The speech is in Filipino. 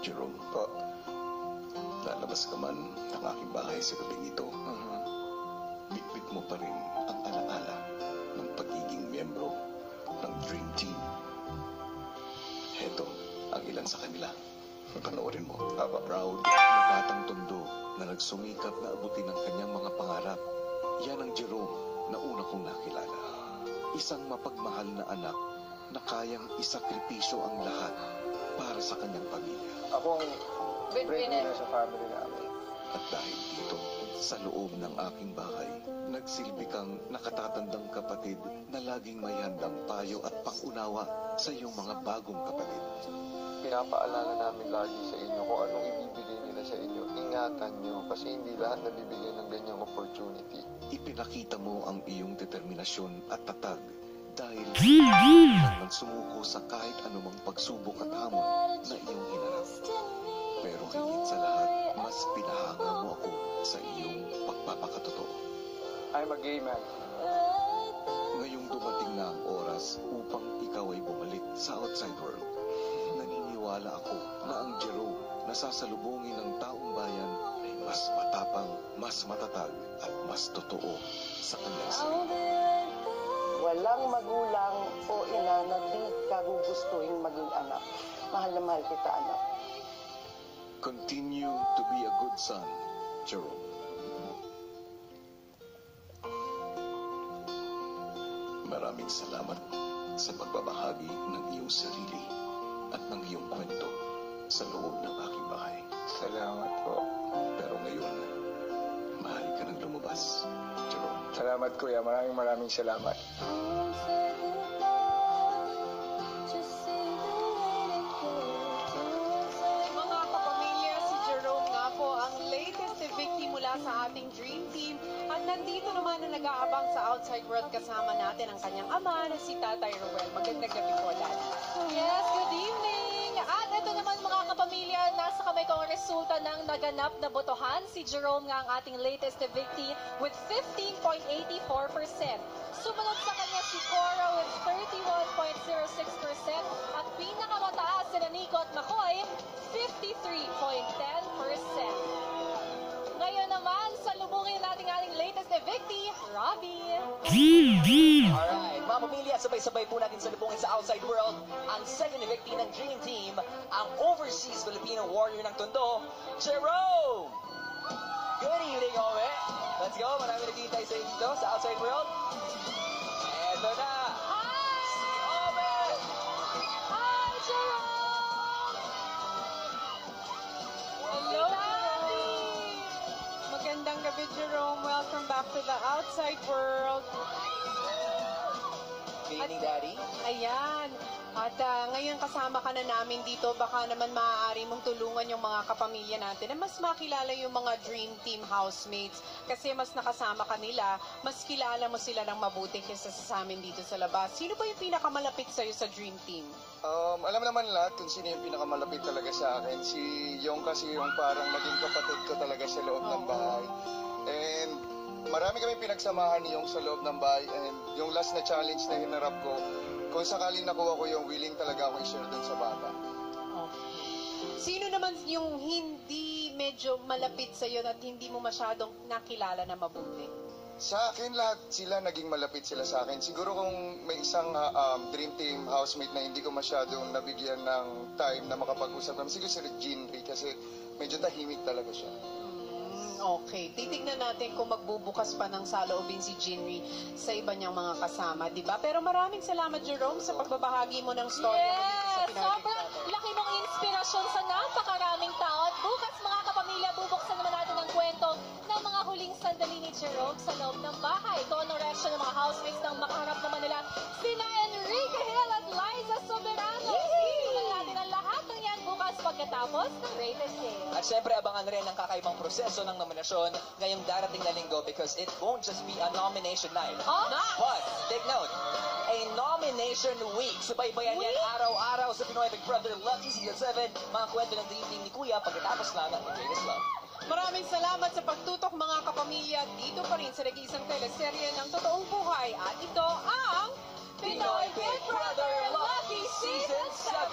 Jerome, Po. lalabas ka man ng aking bahay sa gabing ito, bitbit mo pa rin ang alaala ng pagiging miyembro ng Dream Team. Heto ang ilan sa kanila. Panoorin mo. Proud na batang tondo na nagsumikap na abutin ang kanyang mga pangarap. Yan ang Jerome na una kong nakilala. Isang mapagmahal na anak na kayang isakripisyo ang lahat para sa kanyang pamilya. Ako ang breadwinner sa family namin. At dahil dito, sa loob ng aking bahay, nagsilbi kang nakatatandang kapatid na laging may handang payo at pangunawa sa iyong mga bagong kapatid. Pinapaalala namin lagi sa inyo kung anong ibibigay nila sa inyo. Ingatan nyo kasi hindi lahat nabibigay ng ganyang opportunity. Ipinakita mo ang iyong determinasyon at tatag dahil nang sumuko sa kahit anumang pagsubok at hamon na iyong hinarap. Pero higit sa lahat, mas pinahanga mo ako sa iyong pagpapakatotoo. I'm a gay man. Ngayong dumating na ang oras upang ikaw ay bumalik sa outside world, naniniwala ako na ang Jerome na sasalubungin ng taong bayan ay mas matapang, mas matatag at mas totoo sa kanyang sarili. Walang magulang o ina na di ka gugustuhin maging anak. Mahal na mahal kita, anak. Continue to be a good son, Jerome. Maraming salamat sa pagbabahagi ng iyong sarili at ng iyong kwento sa loob ng aking bahay. Salamat po. Pero ngayon, maaari ka nang lumabas, Jerome. Salamat kuya. Maraming salamat. Mga kapamilya, si Jerome nga po ang latest evictee mula sa ating Dream Team. At nandito naman na nag-aabang sa outside world kasama natin ang kanyang ama na si Tatay Ruel. Magandang gabi po, Dad. Yes, good evening! At ito naman mga kapamilya, nasa kamay ko ang resulta ng naganap na botohan. Si Jerome nga ang ating latest evictee with 15.84%. Sumunod sa kanya si Cora with 31.06% at pinakamataas si Nico at McCoy, 53.10%. Ngayon naman, salubungin natin ating latest evictee, Robbie. Alright, mga pamilya, sabay-sabay po natin salubungin sa outside world ang second evictee ng Dream Team, ang overseas Filipino warrior ng Tondo, Jerome! Good evening, Ome! Let's go, marami naghihintay sa inyo dito sa outside world. Eto na! Si Ome! Hi, Jerome! Hello, Daddy! Magandang gabi, Jerome. Welcome back to the outside world. Good evening, Daddy. Ayan. At ngayon kasama ka na namin dito, baka naman maaari mong tulungan yung mga kapamilya natin na mas makilala yung mga Dream Team housemates. Kasi mas nakasama ka nila, mas kilala mo sila ng mabuti kaysa sa amin dito sa labas. Sino ba yung pinakamalapit sa'yo sa Dream Team? Alam naman lahat kung sino yung pinakamalapit talaga sa akin. Si Yong kasi yung parang naging kapatid ko talaga sa loob ng bahay. And marami kami pinagsamahan ni Yong sa loob ng bahay. And yung last na challenge na hinarap ko, kung sakaling nakuha ko yung willing talaga ako i-share dun sa bata. Okay. Sino naman yung hindi medyo malapit sa'yo at hindi mo masyadong nakilala na mabuti? Sa akin, lahat sila naging malapit sila sa akin. Siguro kung may isang Dream Team housemate na hindi ko masyadong nabigyan ng time na makapag-usap kami, siguro si Jean Ray kasi medyo tahimik talaga siya. Okay. Titignan natin kung magbubukas pa ng saloobin si Jinri sa iba niyang mga kasama, di ba? Pero maraming salamat, Jerome, sa pagbabahagi mo ng story mo dito sa Yes! Pinoy Sobrang Big Brother. laki mong inspirasyon sa napakaraming tao. At bukas mga kapamilya, bubuksan naman natin ang kwento ng mga huling sandali ni Jerome sa loob ng bahay. Ito ang reaction ng mga housemates nang makaharap naman nila sina Enrique Hill at Liza Soberano. Tingnan natin ang lahat ng yan bukas pagkatapos ng Greatest Day. At syempre, abangan rin ang kakaibang proseso ng nominasyon ngayong darating na linggo because it won't just be a nomination night. Oh? But, take note, a nomination week. Subaybayan yan araw-araw sa Pinoy Big Brother Lucky Season 7. Mga kwento ng Dream Team ni Kuya pagkatapos lang ng Greatest Love. Maraming salamat sa pagtutok mga kapamilya dito pa rin sa nag-iisang teleserye ng totoong buhay. At ito ang Pinoy Big Brother Lucky Season 7.